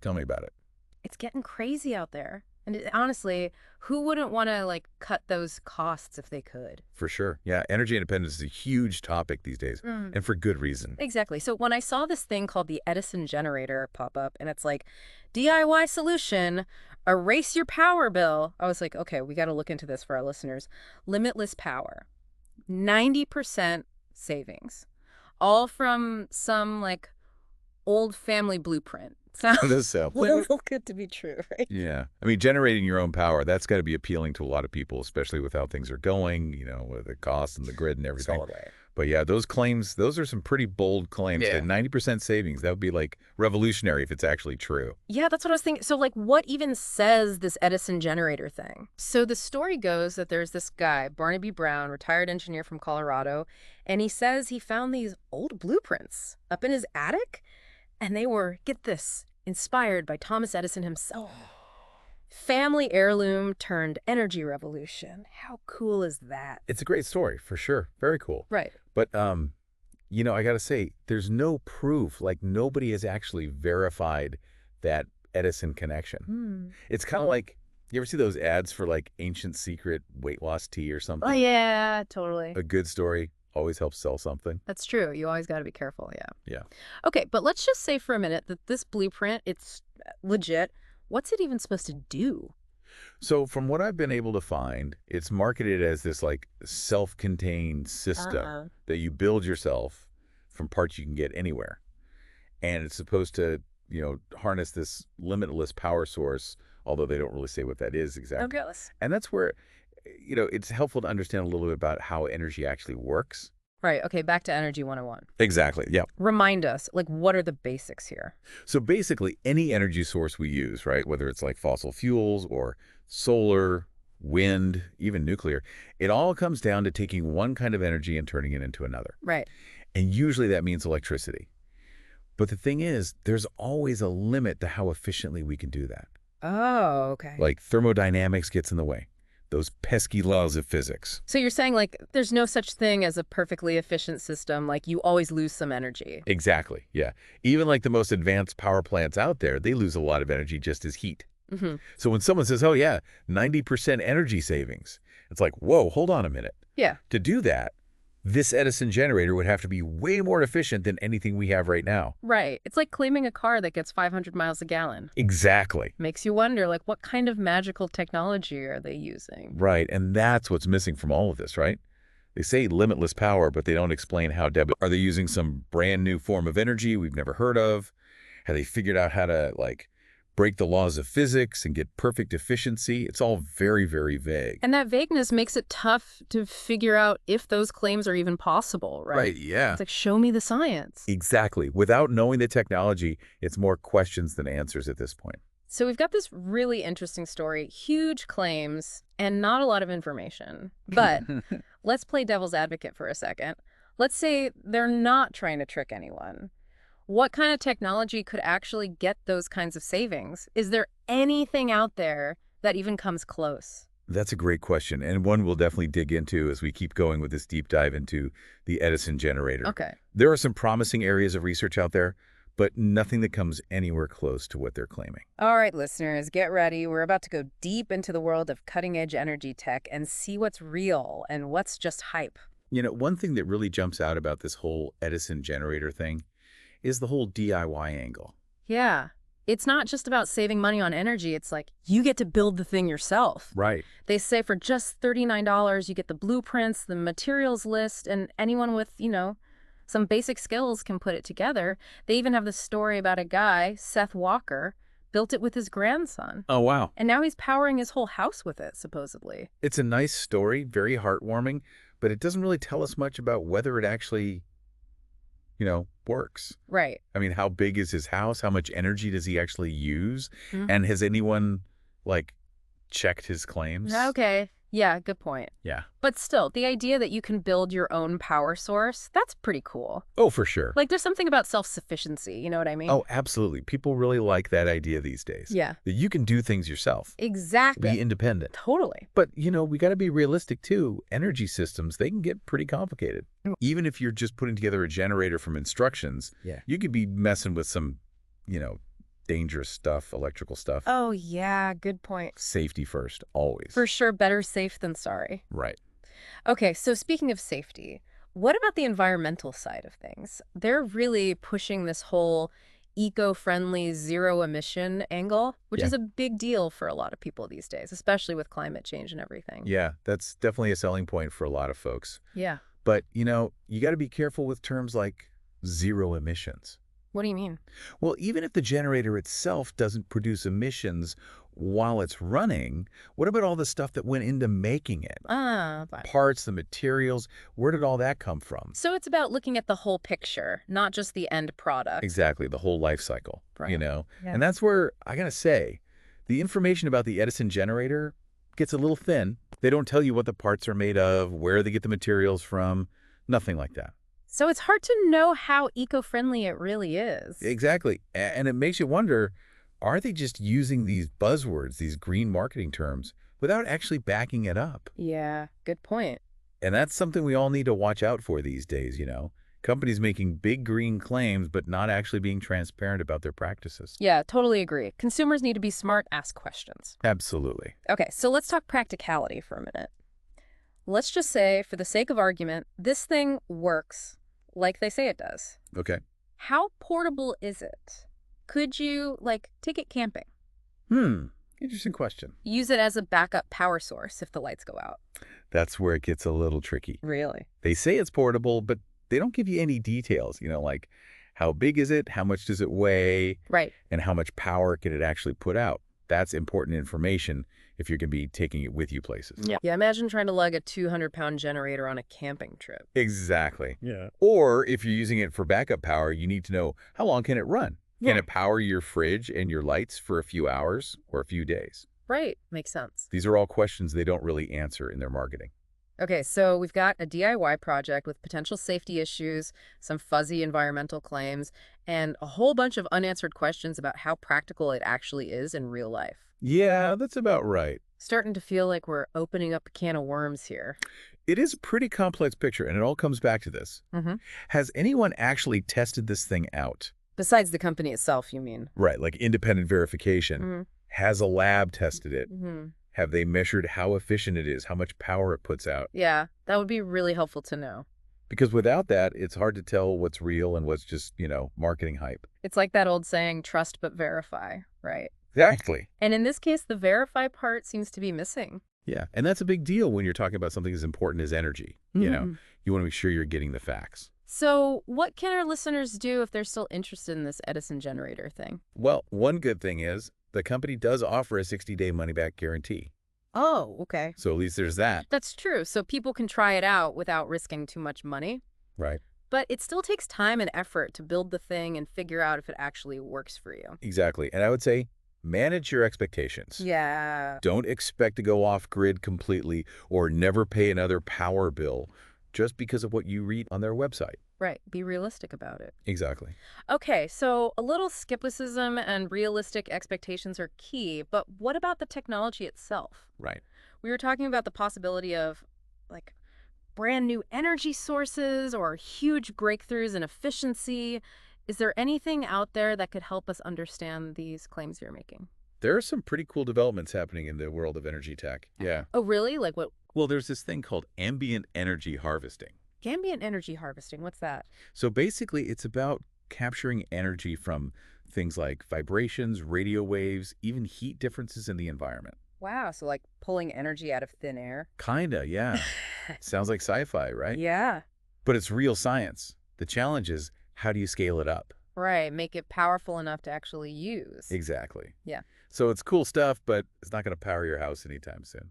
Tell me about it. It's getting crazy out there. And honestly, who wouldn't want to like cut those costs if they could? For sure. Yeah, energy independence is a huge topic these days, Mm. and for good reason. Exactly. So when I saw this thing called the Edison generator pop up and it's like DIY solution, erase your power bill, I was like, okay, we got to look into this for our listeners. Limitless power, 90% savings, all from some like old family blueprint. Sounds This a little good to be true, right? Yeah. I mean, generating your own power, that's got to be appealing to a lot of people, especially with how things are going, with the cost and the grid and everything. Solid way. But yeah, those claims, those are some pretty bold claims. Yeah. That 90% savings, that would be like revolutionary if it's actually true. Yeah, that's what I was thinking. So, like, what even says this Edison generator thing? So the story goes that there's this guy, Barnaby Brown, retired engineer from Colorado, and he says he found these old blueprints up in his attic, and they were, get this, inspired by Thomas Edison himself. Family heirloom turned energy revolution. How cool is that? It's a great story, for sure. Very cool. Right. But, I got to say, there's no proof. Like, nobody has actually verified that Edison connection. It's kind of like, you ever see those ads for, like, ancient secret weight loss tea or something? Oh, yeah, totally. A good story always helps sell something. That's true. You always got to be careful, yeah. Yeah. Okay, but let's just say for a minute that this blueprint, it's legit. What's it even supposed to do? So from what I've been able to find, it's marketed as this like self-contained system that you build yourself from parts you can get anywhere. And it's supposed to, harness this limitless power source, although they don't really say what that is exactly. Okay, let's... And that's where, it's helpful to understand a little bit about how energy actually works. Right, okay, back to Energy 101. Exactly, yeah. Remind us, like, what are the basics here? So basically, any energy source we use, right, whether it's like fossil fuels or solar, wind, even nuclear, it all comes down to taking one kind of energy and turning it into another. Right. And usually that means electricity. But the thing is, there's always a limit to how efficiently we can do that. Oh, okay. Like thermodynamics gets in the way. Those pesky laws of physics. So you're saying, like, there's no such thing as a perfectly efficient system, like you always lose some energy. Exactly, yeah. Even like the most advanced power plants out there, they lose a lot of energy just as heat. So when someone says, oh yeah, 90% energy savings, it's like, whoa, hold on a minute. Yeah. To do that, this Edison generator would have to be way more efficient than anything we have right now. Right. It's like claiming a car that gets 500 miles a gallon. Exactly. Makes you wonder, like, what kind of magical technology are they using? Right, and that's what's missing from all of this, right? They say limitless power, but they don't explain how. Are they using some brand new form of energy we've never heard of? Have they figured out how to, like, break the laws of physics and get perfect efficiency? It's all very, very vague. And that vagueness makes it tough to figure out if those claims are even possible, right? Right, yeah. It's like, show me the science. Exactly. Without knowing the technology, it's more questions than answers at this point. So we've got this really interesting story, huge claims, and not a lot of information. But let's play devil's advocate for a second. Let's say they're not trying to trick anyone. What kind of technology could actually get those kinds of savings? Is there anything out there that even comes close? That's a great question, and one we'll definitely dig into as we keep going with this deep dive into the Edison generator. Okay. There are some promising areas of research out there, but nothing that comes anywhere close to what they're claiming. All right, listeners, get ready. We're about to go deep into the world of cutting-edge energy tech and see what's real and what's just hype. One thing that really jumps out about this whole Edison generator thing is the whole DIY angle. Yeah. It's not just about saving money on energy. It's like you get to build the thing yourself. Right. They say for just $39, you get the blueprints, the materials list, and anyone with, some basic skills can put it together. They even have this story about a guy, Seth Walker, built it with his grandson. Oh, wow. And now he's powering his whole house with it, supposedly. It's a nice story, very heartwarming, but it doesn't really tell us much about whether it actually works. Right. I mean, how big is his house? How much energy does he actually use? Mm-hmm. And has anyone, checked his claims? Okay. Yeah, good point. Yeah. But still, the idea that you can build your own power source, that's pretty cool. Oh, for sure. Like, there's something about self-sufficiency, you know what I mean? Oh, absolutely. People really like that idea these days. Yeah. That you can do things yourself. Exactly. Be independent. Totally. But, we got to be realistic, too. Energy systems, they can get pretty complicated. Even if you're just putting together a generator from instructions, you could be messing with some, dangerous stuff, electrical stuff. Oh, yeah, good point. Safety first, always. For sure, better safe than sorry. Right. Okay, so speaking of safety, what about the environmental side of things? They're really pushing this whole eco-friendly zero emission angle, which Yeah. is a big deal for a lot of people these days, especially with climate change and everything. Yeah, that's definitely a selling point for a lot of folks. Yeah. But, you got to be careful with terms like zero emissions. What do you mean? Well, even if the generator itself doesn't produce emissions while it's running, what about all the stuff that went into making it? Fine. Parts, the materials, where did all that come from? So it's about looking at the whole picture, not just the end product. Exactly, the whole life cycle, Right. Yeah. And that's where, I gotta say, the information about the Edison generator gets a little thin. They don't tell you what the parts are made of, where they get the materials from, nothing like that. So it's hard to know how eco-friendly it really is. Exactly. And it makes you wonder, are they just using these buzzwords, these green marketing terms, without actually backing it up? Yeah, good point. And that's something we all need to watch out for these days, Companies making big green claims, but not actually being transparent about their practices. Yeah, totally agree. Consumers need to be smart, ask questions. Absolutely. Okay, so let's talk practicality for a minute. Let's just say, for the sake of argument, this thing works like they say it does. Okay. How portable is it? Could you, take it camping? Interesting question. Use it as a backup power source if the lights go out. That's where it gets a little tricky. Really? They say it's portable, but they don't give you any details, like how big is it, how much does it weigh, Right. and how much power can it actually put out. That's important information if you're going to be taking it with you places. Yeah, imagine trying to lug a 200-pound generator on a camping trip. Exactly. Yeah. Or if you're using it for backup power, you need to know how long can it run? Can it power your fridge and your lights for a few hours or a few days? Right, makes sense. These are all questions they don't really answer in their marketing. Okay, so we've got a DIY project with potential safety issues, some fuzzy environmental claims, and a whole bunch of unanswered questions about how practical it actually is in real life. Yeah, that's about right. Starting to feel like we're opening up a can of worms here. It is a pretty complex picture, and it all comes back to this. Mm-hmm. Has anyone actually tested this thing out? Besides the company itself, you mean? Right, like independent verification. Mm-hmm. Has a lab tested it? Mm-hmm. Have they measured how efficient it is, how much power it puts out? Yeah, that would be really helpful to know. Because without that, it's hard to tell what's real and what's just, marketing hype. It's like that old saying, trust but verify, right? Exactly. And in this case, the verify part seems to be missing. Yeah, and that's a big deal when you're talking about something as important as energy. You want to make sure you're getting the facts. So what can our listeners do if they're still interested in this Edison generator thing? Well, one good thing is the company does offer a 60-day money-back guarantee. Oh, okay. So at least there's that. That's true. So people can try it out without risking too much money. Right. But it still takes time and effort to build the thing and figure out if it actually works for you. Exactly. And I would say manage your expectations. Yeah. Don't expect to go off-grid completely or never pay another power bill just because of what you read on their website. Right. Be realistic about it. Exactly. Okay, so a little skepticism and realistic expectations are key, but what about the technology itself? Right. We were talking about the possibility of, brand new energy sources or huge breakthroughs in efficiency. Is there anything out there that could help us understand these claims you're making? There are some pretty cool developments happening in the world of energy tech. Yeah. Oh, really? Like what? Well, there's this thing called ambient energy harvesting. Ambient energy harvesting, what's that? So basically, it's about capturing energy from things like vibrations, radio waves, even heat differences in the environment. Wow, so like pulling energy out of thin air? Kinda, yeah. Sounds like sci-fi, right? Yeah. But it's real science. The challenge is, how do you scale it up? Right, make it powerful enough to actually use. Exactly. Yeah. So it's cool stuff, but it's not going to power your house anytime soon.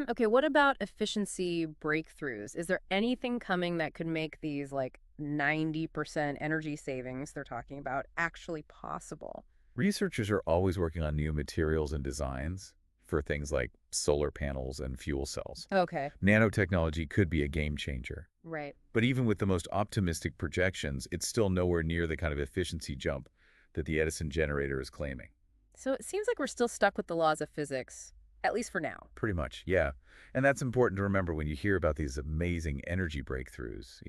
Okay, what about efficiency breakthroughs? Is there anything coming that could make these 90% energy savings they're talking about actually possible? Researchers are always working on new materials and designs for things like solar panels and fuel cells. Okay. Nanotechnology could be a game changer. Right. But even with the most optimistic projections, it's still nowhere near the kind of efficiency jump that the Edison generator is claiming. So it seems like we're still stuck with the laws of physics, at least for now. Pretty much, yeah. And that's important to remember when you hear about these amazing energy breakthroughs,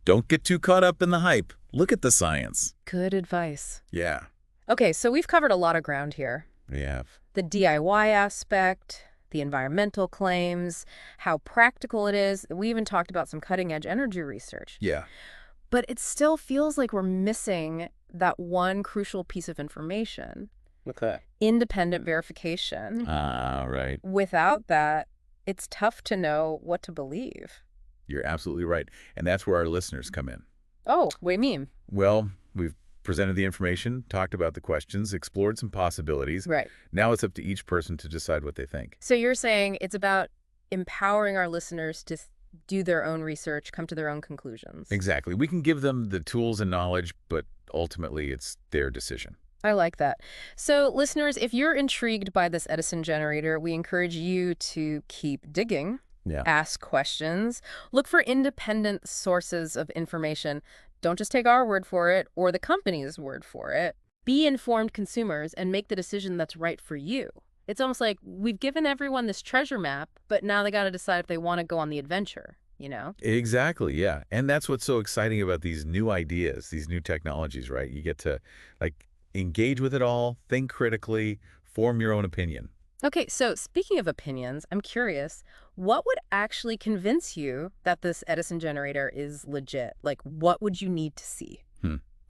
Don't get too caught up in the hype. Look at the science. Good advice. Yeah, Okay, so we've covered a lot of ground here. we have. The DIY aspect, the environmental claims, how practical it is. We even talked about some cutting-edge energy research. Yeah. But it still feels like we're missing that one crucial piece of information. What's that? Independent verification. Right. Without that, it's tough to know what to believe. You're absolutely right. And that's where our listeners come in. Oh, what do you mean? Well, we've presented the information, talked about the questions, explored some possibilities. Right. Now it's up to each person to decide what they think. So you're saying it's about empowering our listeners to do their own research, come to their own conclusions. Exactly. We can give them the tools and knowledge, but ultimately it's their decision. I like that. So listeners, if you're intrigued by this Edison generator, we encourage you to keep digging. Yeah. Ask questions, look for independent sources of information. Don't just take our word for it or the company's word for it. Be informed consumers and make the decision that's right for you. It's almost like we've given everyone this treasure map, but now they got to decide if they want to go on the adventure, you know? Exactly, yeah. And that's what's so exciting about these new ideas, these new technologies, right? You get to engage with it all, think critically, form your own opinion. Okay, so speaking of opinions, I'm curious, what would actually convince you that this Edison generator is legit? Like, what would you need to see?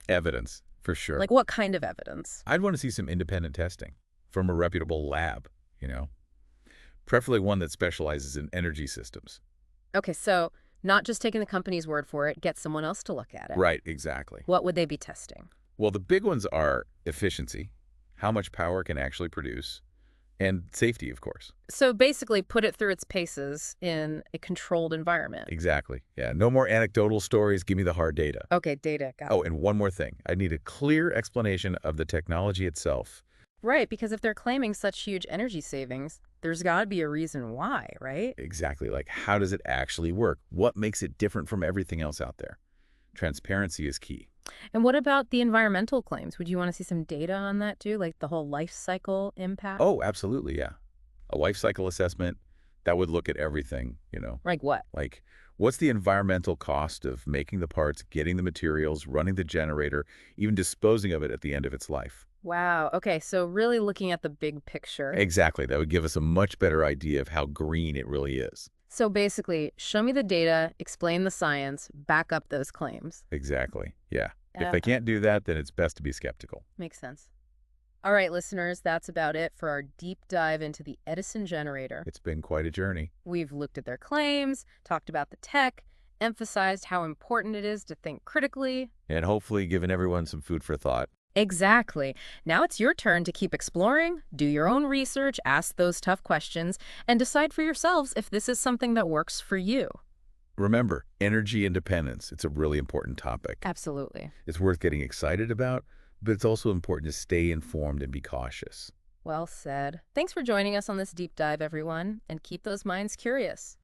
Evidence, for sure. Like, what kind of evidence? I'd want to see some independent testing from a reputable lab, preferably one that specializes in energy systems. Okay, so not just taking the company's word for it, get someone else to look at it. Right, exactly. What would they be testing? Well, the big ones are efficiency, how much power it can actually produce, and safety, of course. So basically put it through its paces in a controlled environment. Exactly. Yeah, no more anecdotal stories. Give me the hard data. Okay, data, got it. Oh, and one more thing. I need a clear explanation of the technology itself. Right, because if they're claiming such huge energy savings, there's got to be a reason why, right? Exactly. Like, how does it actually work? What makes it different from everything else out there? Transparency is key. And what about the environmental claims? Would you want to see some data on that too, like the whole life cycle impact? Oh, absolutely, yeah. A life cycle assessment that would look at everything, Like what? Like, what's the environmental cost of making the parts, getting the materials, running the generator, even disposing of it at the end of its life? Wow. Okay, so really looking at the big picture. Exactly. That would give us a much better idea of how green it really is. So basically, show me the data, explain the science, back up those claims. Exactly. Yeah. If Yeah. they can't do that, then it's best to be skeptical. Makes sense. All right, listeners, that's about it for our deep dive into the Edison generator. It's been quite a journey. We've looked at their claims, talked about the tech, emphasized how important it is to think critically. And hopefully given everyone some food for thought. Exactly. Now it's your turn to keep exploring, do your own research, ask those tough questions, and decide for yourselves if this is something that works for you. Remember, energy independence. It's a really important topic. Absolutely. It's worth getting excited about, but it's also important to stay informed and be cautious. Well said. Thanks for joining us on this deep dive, everyone, and keep those minds curious.